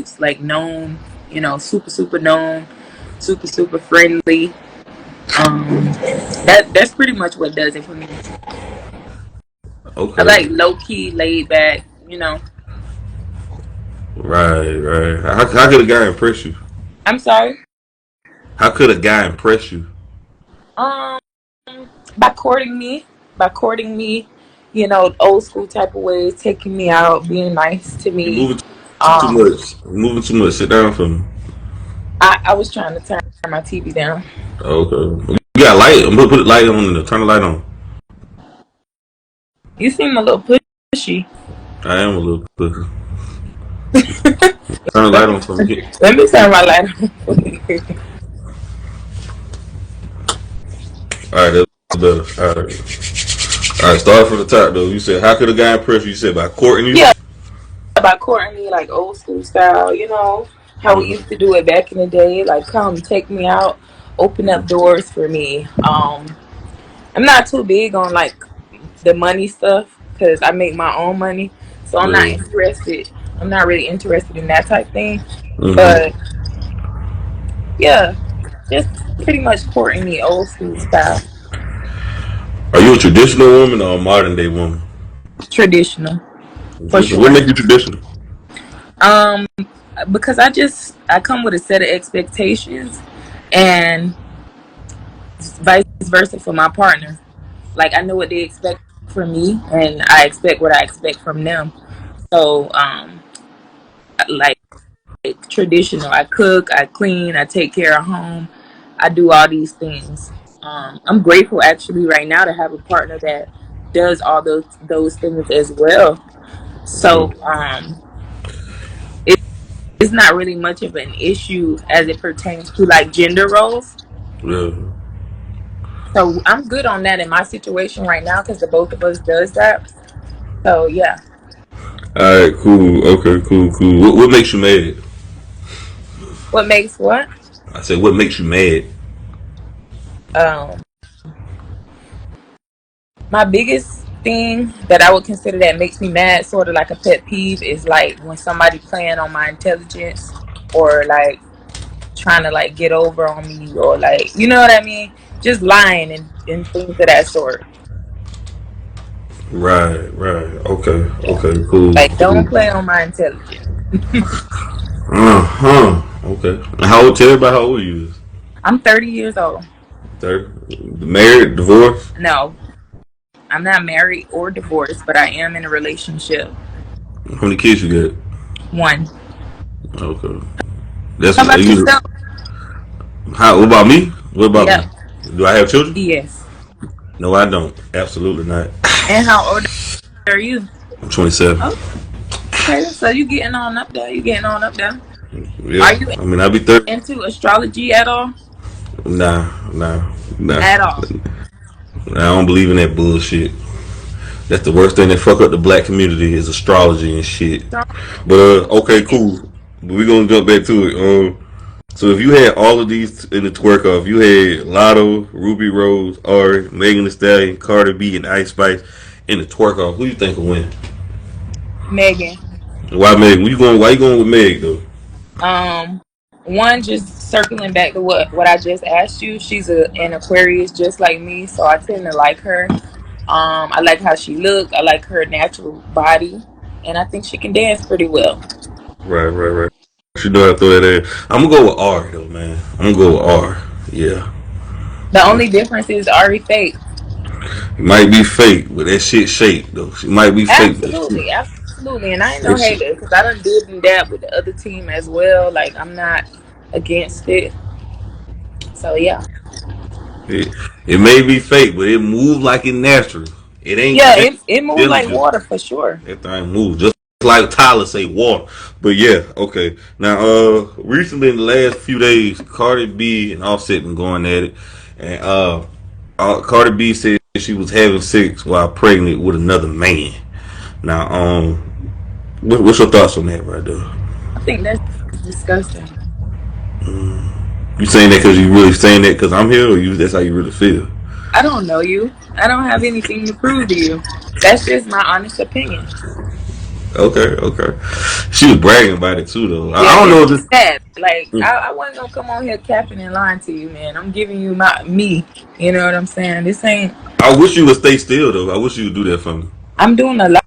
was like known, super known, super friendly. That's pretty much what does it for me. I Okay. like low key, laid back. Right. How could a guy impress you? I'm sorry. How could a guy impress you? Um, by courting me, by courting me, old school type of ways, taking me out, being nice to You me. moving too Um, much. You moving too much. Sit down for me. I was trying to turn my TV down. Okay. You got light. I'm gonna put the light on. Turn the light on. You seem a little pushy. I am a little pussy. Turn the light on for me. Let me turn my light on for you. All right, that's better. All right. All right. Start from the top though. You said how could a guy impress you? You said by courting you. Yeah, about courting me like old school style, how we used Mm-hmm. to do it back in the day. Like, come take me out, open up doors for me. I'm not too big on like the money stuff because I make my own money, so I'm not Yeah. interested. I'm not really interested in that type thing. But Mm-hmm. yeah, just pretty much courting me old school style, Are you a traditional woman or a modern day woman? traditional for What sure. make you traditional? Um, because I come with a set of expectations, and vice versa for my partner. Like, I know what they expect from me, and I expect what I expect from them. So like traditional, I cook, I clean, I take care of home, I do all these things. I'm grateful actually right now to have a partner that does all those things as well. So Mm-hmm. it's not really much of an issue as it pertains to like gender roles. Yeah. So I'm good on that in my situation right now because the both of us does that. So yeah. All right. Cool. Okay. Cool. What makes you mad? What makes what? I said, what makes you mad? Um, my biggest thing that I would consider that makes me mad, sort of like a pet peeve, is like when somebody playing on my intelligence or like trying to like get over on me or like you know what I mean? Just lying and things of that sort. Right. Okay. Yeah. Okay. Cool. Like don't Cool. play on my intelligence. Okay. How old? Tell everybody how old you is. I'm 30 years old. 30. Married, divorced. No, I'm not married or divorced, but I am in a relationship. How many kids you got? One. Okay. That's How about you. yourself? How? What about me? What about me? Yep. Do I have children? Yes. No, I don't. Absolutely not. And how old are you? I'm 27. Okay, so you getting on up there. You getting on up there. Are Yeah. you I mean, I'll be 30. into astrology at all? Nah. At all. I don't believe in that bullshit. That's the worst thing that fuck up the black community is astrology and shit. So, But okay, cool. But we gonna jump back to it. So if you had all of these in the twerk off, you had Lotto, Ruby Rose, Ari, Megan Thee Stallion, Carter B, and Ice Spice in the twerk off, who you think will win? Megan. Why Meg? Why you going with Meg though? Um, One, just circling back to what I just asked you. She's an Aquarius just like me, so I tend to like her. I like how she look. I like her natural body, and I think she can dance pretty well. Right. She know how to throw that in. I'm gonna go with R though, man. I'm gonna go with R. Yeah. The only difference is Ari fake. It might be fake, but that shit shake though. She might be fake, but Absolutely, and I ain't no that shit. hater because I done did and dab with the other team as well. Like I'm not against it. So yeah, It, it may be fake, but it moves like it natural. yeah, It ain't it moves like diligent. water for sure. That thing moves just like Tyler say water. But yeah, okay. Now, recently in the last few days, Cardi B and Offset been going at it, and Cardi B said she was having sex while pregnant with another man. Now, what's your thoughts on that right there? I think that's disgusting. You saying that because you really saying that because I'm here, or you that's how you really feel? I don't know you. I don't have anything to prove to you. That's just my honest opinion. Okay, okay. She was bragging about it too, though. I Yeah, don't just know if this. that. Like Mm. I wasn't gonna come on here capping and lying to you, man. I'm giving you my me. You know what I'm saying? This ain't. I wish you would stay still, though. I wish you would do that for me. I'm doing a lot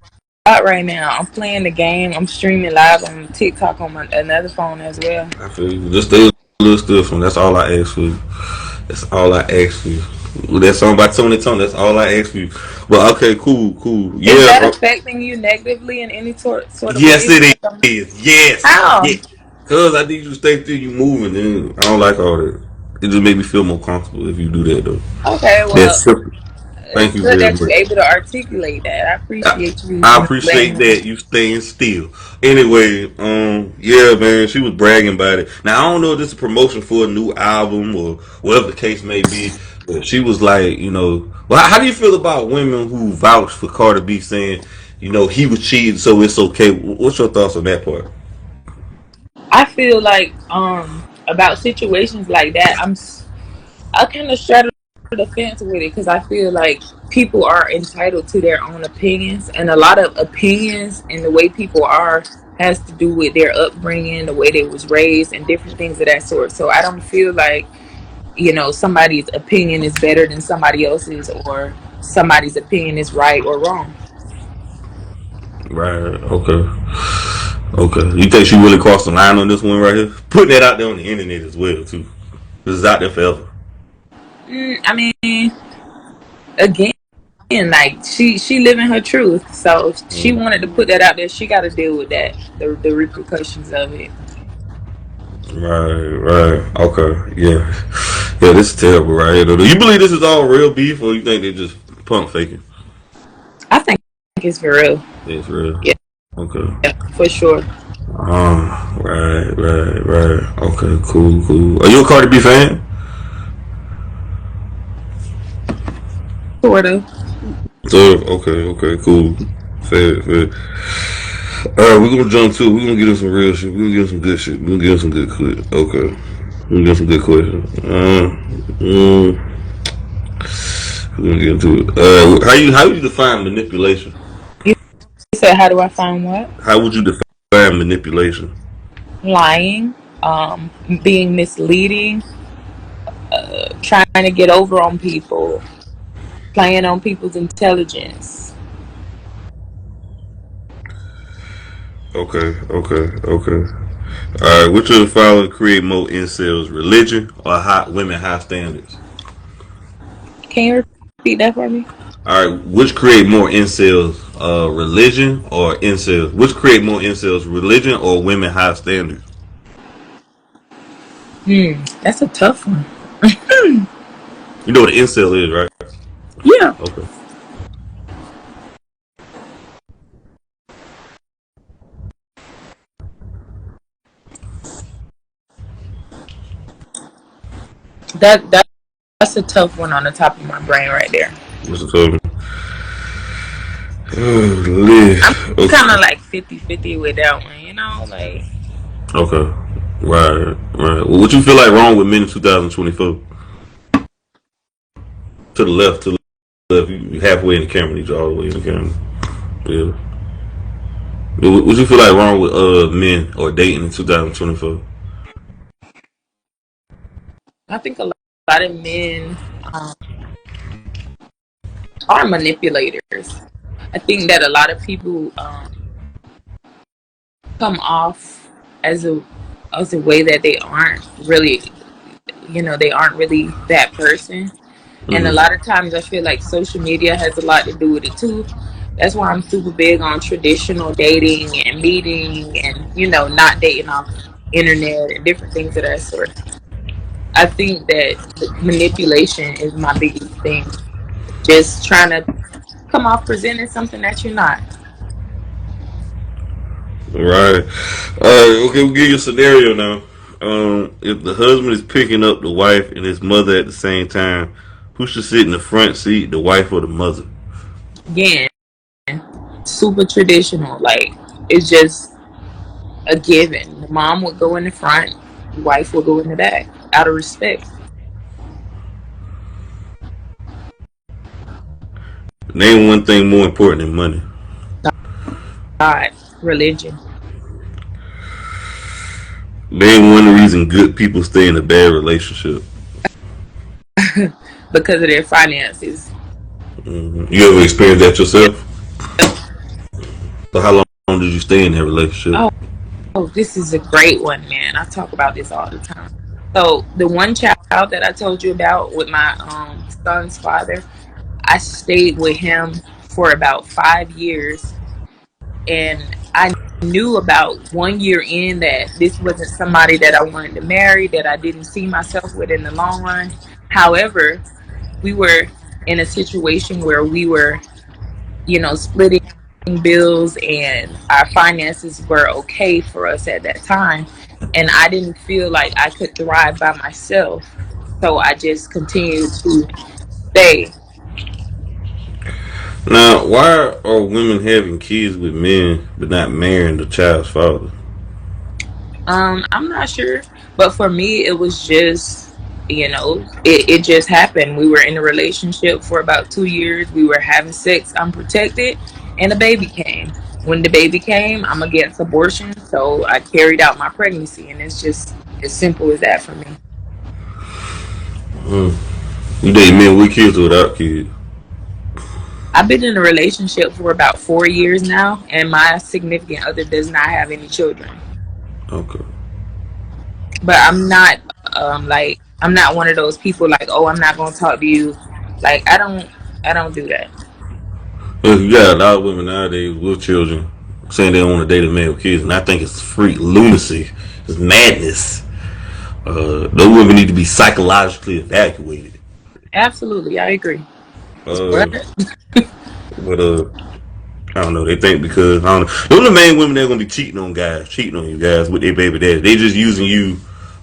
right now. I'm playing the game. I'm streaming live on TikTok on my another phone as well. I feel you. Just stay a little still for me. That's all I ask for you. That's all I ask for you. That song by Tony Tone. That's all I ask for you. But okay, cool, cool. Is Yeah. that affecting you negatively in any sort of Yes, way? it Like, is. Yes. how? Yeah. Cause I need you to stay still. You moving, and I don't like all that. It just make me feel more comfortable if you do that, though. Okay, well, That's simple. it's Thank you good very that you're much. able to articulate that. I I, appreciate you, I letting appreciate me know. that you staying still. Anyway, yeah, man, she was bragging about it. Now I don't know if this is a promotion for a new album or whatever the case may be. But she was like, well, how do you feel about women who vouch for Carter B saying, he was cheating, so it's okay? What's your thoughts on that part? I feel like about situations like that, I kind of straddle the fence with it because I feel like people are entitled to their own opinions, and a lot of opinions and the way people are has to do with their upbringing, the way they was raised, and different things of that sort. So I don't feel like somebody's opinion is better than somebody else's, or somebody's opinion is right or wrong. Right. Okay. Okay. You think she really crossed the line on this one right here? Putting that out there on the internet as well too. This is out there forever. I mean, again, like she living her truth. So if she Mm. wanted to put that out there, she got to deal with that, the repercussions of it. Right, right. Okay, yeah. Yeah, this is terrible right here. Do you believe this is all real beef or you think they just pump faking? I think it's for real. It's real. Yeah, Okay. for sure. Right, right, right. Okay, cool, cool. Are you a Cardi B fan? Sort of. So, okay, okay, cool. Fair, fair. We're gonna jump to. We're gonna get into some real shit. We're gonna get into some good shit. We're gonna get into some good clip. Okay. We're gonna get some good questions. We're gonna get into it. How you define manipulation? You said, how do I find what? How would you define manipulation? Lying, being misleading, trying to get over on people, playing on people's intelligence. Okay, okay, okay. All right, which of the following create more incels: religion or women high standards? Can you repeat that for me? All right, which create more incels: religion or incels? Which create more incels: religion or women high standards? That's a tough one. You know what an incel is, right? Yeah, Okay. that's a tough one on the top of my brain right there. What's the total? I'm kind Okay. of like 50-50 with that one, like Okay. Right. Right. Well, what you feel like wrong with men in 2024? To the left. To the left. You halfway in the camera. You all the way in the camera. Yeah. What you feel like wrong with men or dating in 2024? I think a lot of men um, are manipulators. I think that a lot of people come off as a way that they aren't really, they aren't really that person. And a Mm-hmm. lot of times I feel like social media has a lot to do with it too. That's why I'm super big on traditional dating and meeting and, not dating off internet and different things of that sort. I think that manipulation is my biggest thing. Just trying to come off presenting something that you're not. Right. Okay, we'll give you a scenario now. If the husband is picking up the wife and his mother at the same time, who should sit in the front seat, the wife or the mother? Again, super traditional. Like, it's just a given. The mom would go in the front, the wife would go in the back out of respect. Name one thing more important than money. God. religion. They ain't one reason good people stay in a bad relationship. Because of their finances. You ever experienced that yourself? Yep. So how long did you stay in that relationship? Oh, this is a great one, man. I talk about this all the time. So the one child that I told you about with my son's father, I stayed with him for about 5 years, and I knew about 1 year in that this wasn't somebody that I wanted to marry, that I didn't see myself with in the long run. However, we were in a situation where we were, splitting bills, and our finances were okay for us at that time. And I didn't feel like I could thrive by myself. So I just continued to stay. Now, why are women having kids with men but not marrying the child's father? I'm not sure, but for me, it was just, it just happened. We were in a relationship for about 2 years. We were having sex unprotected, and a baby came. When the baby came, I'm against abortion, so I carried out my pregnancy, and it's just as simple as that for me. You date men with kids or without kids? I've been in a relationship for about 4 years now, and my significant other does not have any children. Okay. But I'm not one of those people like, oh, I'm not gonna talk to you. Like I don't do that. You got a lot of women nowadays with children saying they don't want to date a man with kids, and I think it's freak lunacy. It's madness. Those women need to be psychologically evacuated. Absolutely, I agree. Uh, What? but I don't know. They think because I don't know. Those are the main women that are gonna be cheating on guys, cheating on you guys with their baby daddy. They just using you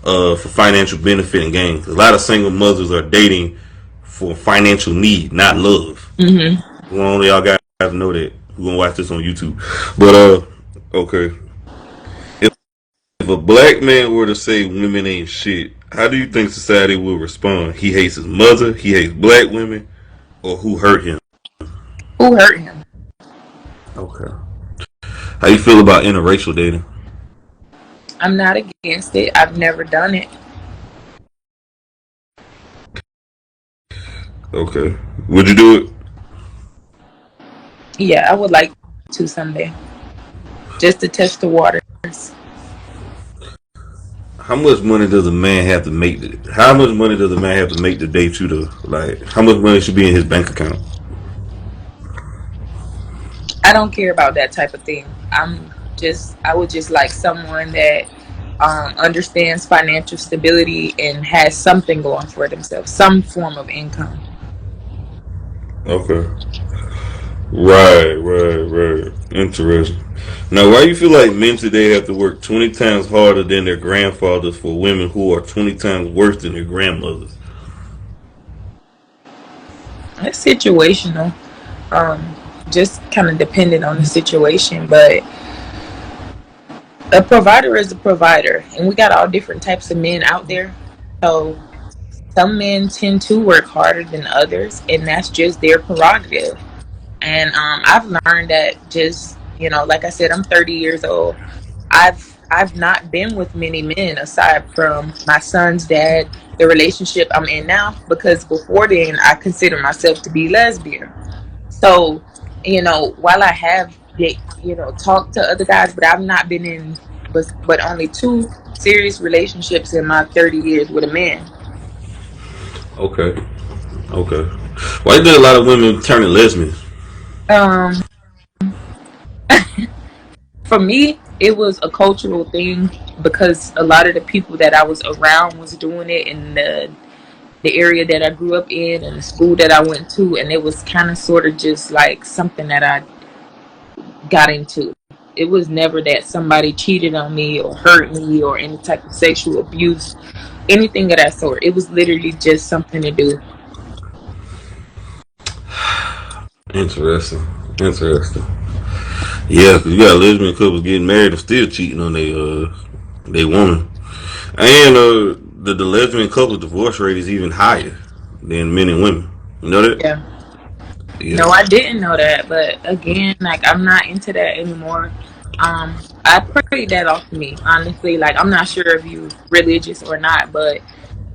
for financial benefit and gain. 'Cause a lot of single mothers are dating for financial need, not love. Hmm. Well, only y'all guys know that who gonna watch this on YouTube. But okay. If a black man were to say women ain't shit, how do you think society will respond? He hates his mother, he hates black women, or who hurt him? Who hurt him? Okay. How you feel about interracial dating? I'm not against it. I've never done it. Okay. Would you do it? Yeah, I would like to someday, just to test the waters. How much money does a man have to make? How much money does a man have to make to date you? To like, how much money should be in his bank account? I don't care about that type of thing. I would just like someone that understands financial stability and has something going for themselves, some form of income. Okay. Right. Interesting. Now, why you feel like men today have to work 20 times harder than their grandfathers for women who are 20 times worse than their grandmothers? It's situational. Just kind of dependent on the situation, but a provider is a provider, and we got all different types of men out there. So some men tend to work harder than others, and that's just their prerogative. And I've learned that, just like I said, I'm 30 years old. I've not been with many men aside from my son's dad, the relationship I'm in now, because before then I considered myself to be lesbian. So, while I have talked to other guys, but I've not been in but only two serious relationships in my 30 years with a man. Okay. Okay. Why did a lot of women turning lesbians? Um, for me, it was a cultural thing because a lot of the people that I was around was doing it in the area that I grew up in and the school that I went to, and it was kind of sort of just like something that I got into. It was never that somebody cheated on me or hurt me or any type of sexual abuse, anything of that sort. It was literally just something to do. Interesting. Interesting. Yeah, 'cause you got lesbian couples getting married and still cheating on they woman. And the lesbian couple divorce rate is even higher than men and women. You know that? Yeah. Yeah. No, I didn't know that, but again, like I'm not into that anymore. I prayed that off of me, honestly. Like, I'm not sure if you religious or not, but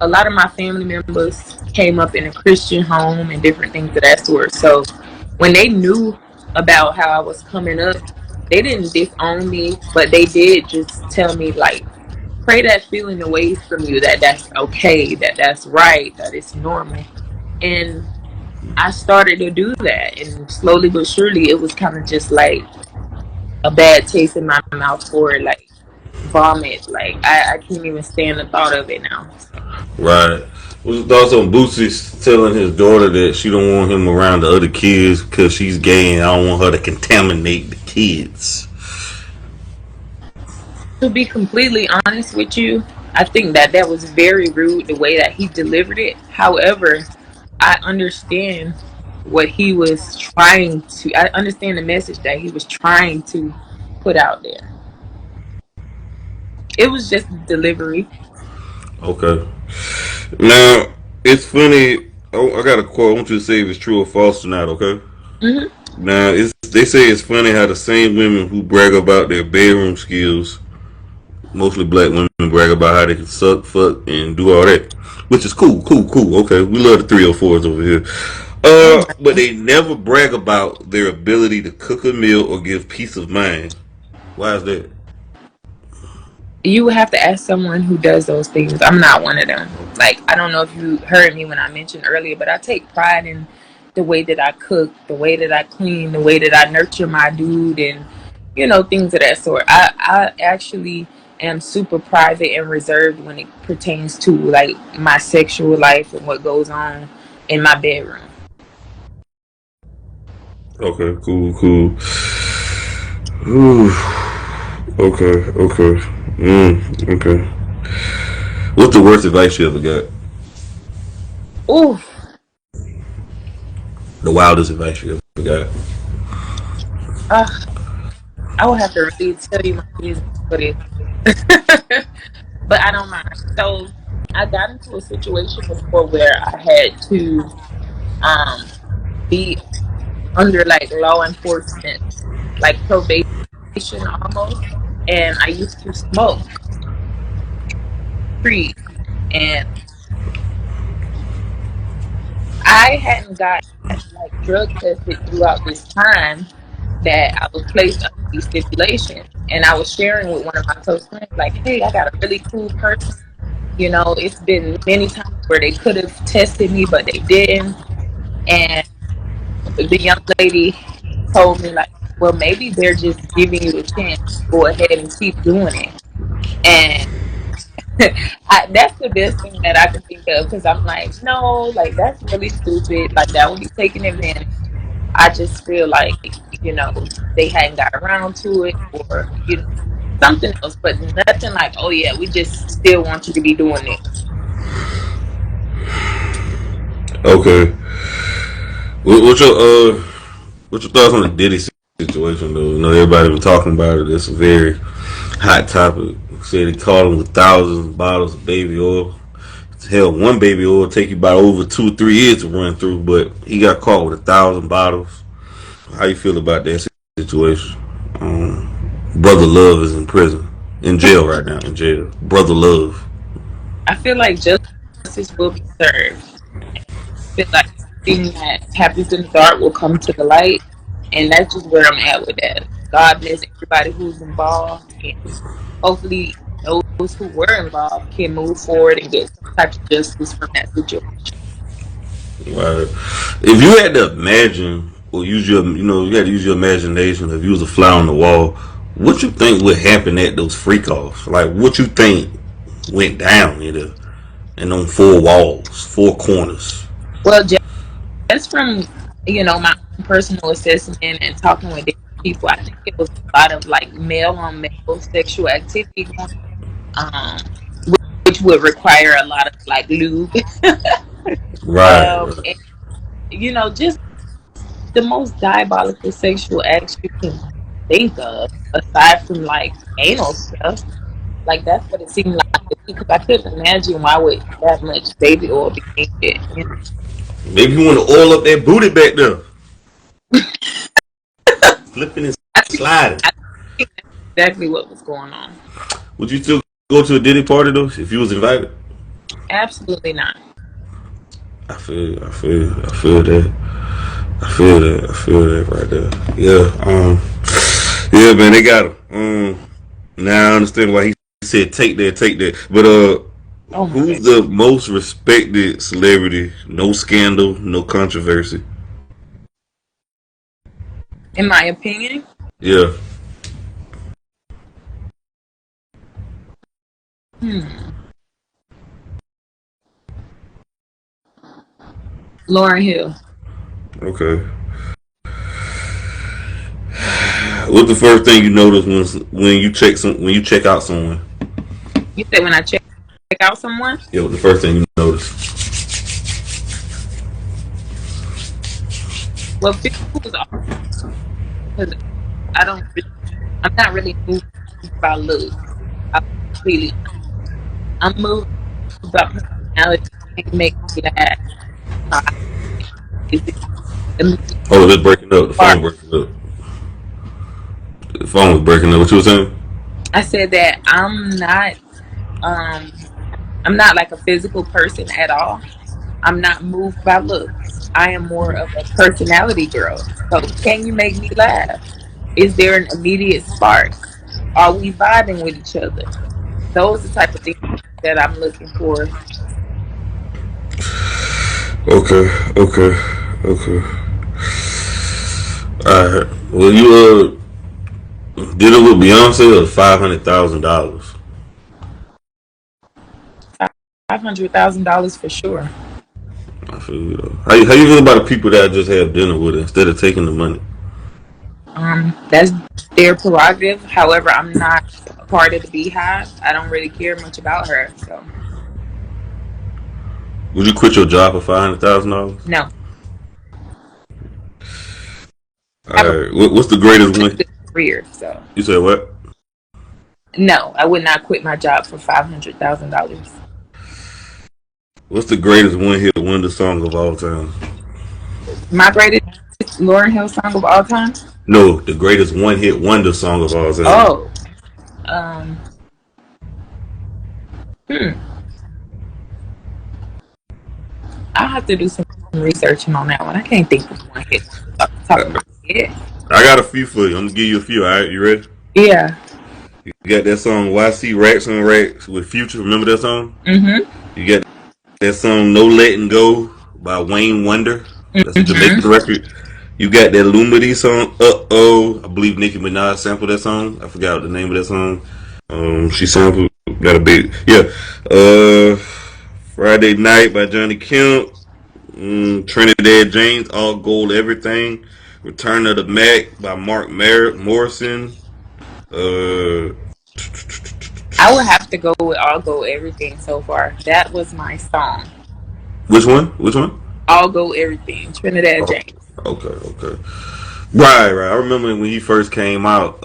a lot of my family members came up in a Christian home and different things of that sort. So when they knew about how I was coming up, they didn't disown me, but they did just tell me, like, pray that feeling away from you, that that's okay, that that's right, that it's normal. And I started to do that, and slowly but surely it was kind of just like a bad taste in my mouth for like vomit. Like I can't even stand the thought of it now. So Right. What's your thoughts on Boosie telling his daughter that she don't want him around the other kids because she's gay and I don't want her to contaminate the kids? to be completely honest with you, I think that that was very rude the way that he delivered it. However, I understand what he was trying to. I understand the message that he was trying to put out there. It was just delivery. Okay. Now, it's funny. I got a quote. I want you to say if it's true or false tonight, okay? Hmm. Now, they say it's funny how the same women who brag about their bedroom skills, mostly black women, brag about how they can suck, fuck, and do all that. Which is cool, cool, cool. Okay, we love the 304s over here. Oh But they never brag about their ability to cook a meal or give peace of mind. Why is that? you have to ask someone who does those things. I'm not one of them. Like, I don't know if you heard me when I mentioned earlier, but I take pride in the way that I cook, the way that I clean, the way that I nurture my dude, and things of that sort. I actually am super private and reserved when it pertains to like my sexual life and what goes on in my bedroom. Okay, cool, cool. Ooh, okay, okay. Okay. What's the worst advice you ever got? Ooh, The wildest advice you ever got? uh, I would have to really tell you my business for this. But I don't mind. So I got into a situation before where I had to um be under like law enforcement, like probation almost. And I used to smoke trees, and I hadn't got like drug tested throughout this time that I was placed under these stipulations. And I was sharing with one of my close friends, like, hey, I got a really cool person. It's been many times where they could have tested me, but they didn't. And the young lady told me, like, well, maybe they're just giving you a chance to go ahead and keep doing it. And that's the best thing that I can think of, because I'm like, no, like, that's really stupid. Like, that would be taking advantage. I just feel like, you know, they hadn't got around to it, or, something else, but nothing like, oh, yeah, we just still want you to be doing it. Okay. What's your what's your thoughts on the Diddy situation though? Everybody been talking about it. It's a very hot topic. Said he caught him with thousands of bottles of baby oil. Hell, one baby oil take you about over 2 or 3 years to run through, but he got caught with 1,000 bottles. How you feel about that situation? Brother Love is in prison, in jail right now, in jail. Brother Love. I feel like justice will be served. I feel like everything that happens in the dark will come to the light, and that's just where I'm at with that. God bless everybody who's involved, and hopefully those who were involved can move forward and get some type of justice from that situation. Right. If you had to imagine or use your, you had to use your imagination. If you was a fly on the wall, what you think would happen at those freak offs? Like, what you think went down, and on four walls, four corners? Well, just from my own personal assessment and talking with different people, I think it was a lot of like male on male sexual activity going on, which would require a lot of like lube. Right. And just the most diabolical sexual acts you can think of, aside from like anal stuff. Like, that's what it seemed like to me, because I couldn't imagine why would that much baby oil be needed. Maybe you want to oil up that booty back there, flipping and I think, sliding. I think exactly what was going on. Would you still go to a Diddy party though if you was invited? Absolutely not. I feel that. I feel that right there. Yeah, yeah, man, they got him. Now I understand why he said take that. But Oh my who's god. the most respected celebrity? No scandal, no controversy. In my opinion, Yeah. hmm, Lauren Hill. Okay. What's the first thing you notice when you check out someone? You said when I check out someone, Yeah, what's the first thing you notice? well, physical is all because I don't. I'm not really moved by looks. I'm completely. I'm moved by personality. Can you make me laugh? So is it immediate Oh, it's breaking up. The spark? phone breaking up. The phone was breaking up. What you were saying? I said that um I'm not like a physical person at all. I'm not moved by looks. I am more of a personality girl. So can you make me laugh? Is there an immediate spark? Are we vibing with each other? Those are the type of things that I'm looking for. Okay, okay, okay. All right. Well, you did it with Beyonce or $500,000. $500,000 for sure. I feel you though. How you feel about the people that just have dinner with her instead of taking the money? That's their prerogative. However, I'm not a part of the Beehive. I don't really care much about her. So Would you quit your job for $500,000? no, All I have a right. What's the greatest pretty win? good career. So You said what? no, I would not quit my job for $500,000. What's the greatest one hit wonder song of all time? My greatest Lauren Hill song of all time. No, the greatest one hit wonder song of all time. Oh, um, hmm. I'll have to do some researching on that one. I can't think of one hit off the top of my head. I got a few for you. I'm gonna give you a few. All right, you ready? Yeah. You got that song YC Racks on Racks with Future. Remember that song? Mm-hmm. You got that song No Letting Go by Wayne Wonder. That's a Jamaican Mm-hmm. record. You got that Lumity song, I believe Nicki Minaj sampled that song. I forgot the name of that song. She sampled, got a big, yeah. Uh, Friday Night by Johnny Kemp. Trinidad James, All Gold Everything. Return of the Mac by Mark Morrison. Uh, I would have to go with All Go Everything so far. That was my song. which one? Which one? All Go Everything. Trinidad Oh, James. okay, okay. Right. I remember when he first came out.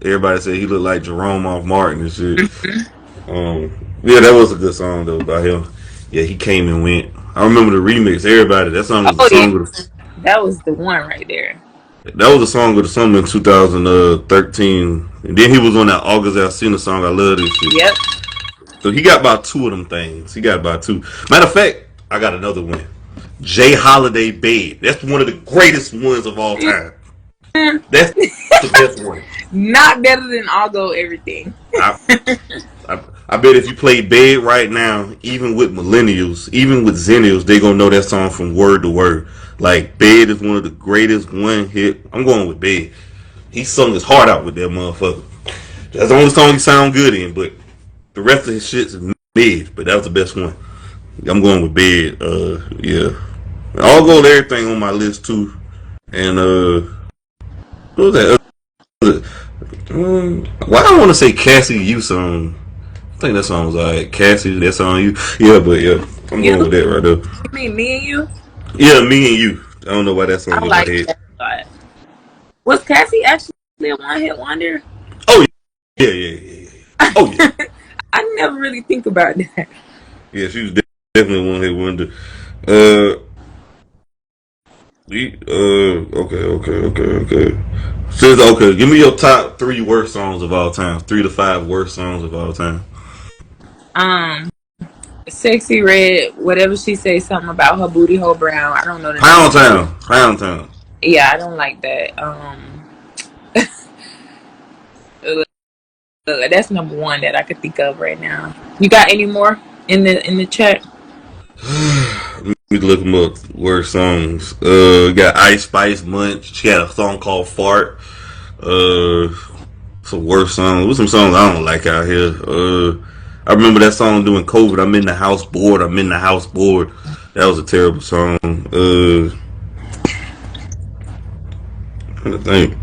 Everybody said he looked like Jerome off Martin and shit. Mhm. Yeah, that was a good song though by him. Yeah, he came and went. I remember the remix. Everybody, that song was the Oh yeah. song of the, That was the one right there. that was the song of the summer in 2013. And then he was on that August Alsina song. I love this shit. Yep. So he got about two of them things. He got about two. Matter of fact, I got another one. Jay Holiday Bed. That's one of the greatest ones of all time. That's the best one. Not better than All Go Everything. I, I bet if you play Bed right now, even with millennials, even with zennials, they gonna know that song from word to word. Like Bed is one of the greatest one hit. I'm going with Bed. He sung his heart out with that motherfucker. That's the only song he sound good in, but the rest of his shit's mid. But that was the best one. I'm going with Bed. Yeah. I'll go with everything on my list too. And what was that? Why I want to say Cassie You song? I think that song was alright. Cassie, that song you. Yeah, but yeah, I'm You? going with that right there. You mean me and you? Yeah, me and you. I don't know why that song I in my like head. that a lot. Was Cassie actually a one hit wonder? Oh yeah. Oh yeah. I never really think about that. Yeah, she was definitely one hit wonder. Uh, Okay. Says okay. Give me your top three worst songs of all time. 3 to 5 worst songs of all time. Um, Sexy Red, whatever she says, something about her booty hole brown. I don't know the name Pound of it. Town. Pound Town. Yeah, I don't like that. That's number one that I could think of right now. You got any more in the chat? Let me look them up. Worst songs. Got Ice Spice Munch. She had a song called Fart. Uh, some worst songs. What's some songs I don't like out here? I remember that song during COVID. I'm in the house bored. I'm in the house bored. That was a terrible song. I'm trying to think.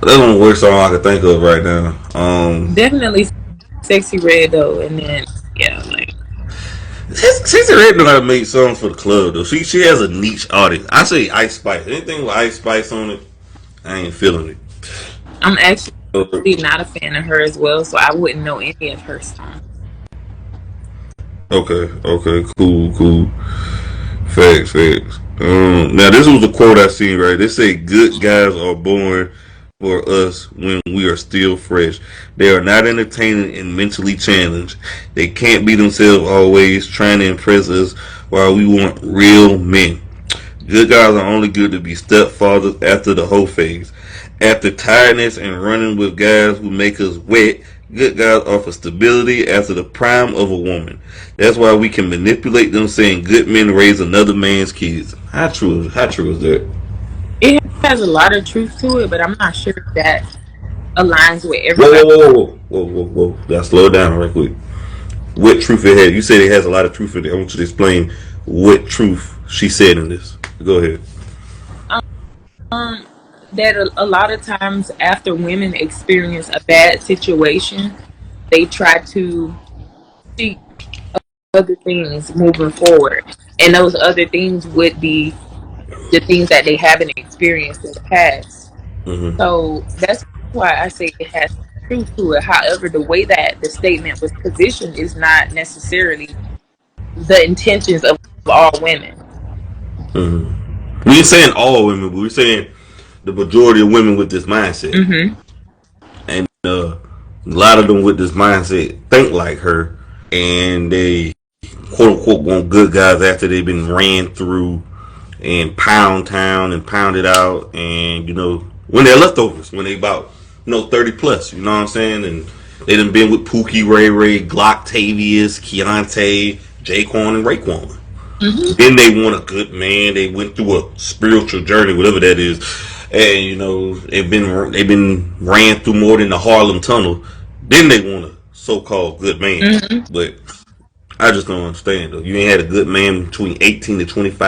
That's one of the worst song I can think of right now. Definitely Sexy Red though, and then yeah, like She's already know how to make songs for the club though. She has a niche audience. I say Ice Spice. Anything with Ice Spice on it, I ain't feeling it. I'm actually Uh, not a fan of her as well, so I wouldn't know any of her songs. okay, cool. Facts. Now this was a quote I seen right. They say good guys are born for us when we are still fresh. They are not entertaining and mentally challenged. They can't be themselves always trying to impress us while we want real men. Good guys are only good to be stepfathers after the hoe phase. After tiredness and running with guys who make us wet, good guys offer stability after the prime of a woman. That's why we can manipulate them saying good men raise another man's kids. How true is that? It has a lot of truth to it, but I'm not sure if that aligns with Whoa, everybody. whoa, whoa, whoa, whoa, whoa, whoa. Gotta slow it down right quick. What truth it had? You said it has a lot of truth in it. I want you to explain what truth she said in this. Go ahead. Um, that a lot of times after women experience a bad situation, they try to seek other things moving forward, and those other things would be the things that they haven't experienced in the past. Mm-hmm. So that's why I say it has truth to it. However, the way that the statement was positioned is not necessarily the intentions of all women. Mm-hmm. We ain't saying all women, but we're saying the majority of women with this mindset. Hmm. And a lot of them with this mindset think like her, and they quote unquote want good guys after they've been ran through and pound town and pounded out, and when they're leftovers, when they about 30 plus, you know what I'm saying, and they done been with Pookie, Ray Ray, Glock, Tavius, Keontae, Jaquan, and Raekwon. Hmm. Then they want a good man. They went through a spiritual journey, whatever that is, and they've been ran through more than the Harlem Tunnel. Then they want a so-called good man, Hmm. but I just don't understand though. You ain't had a good man between 18 to 25.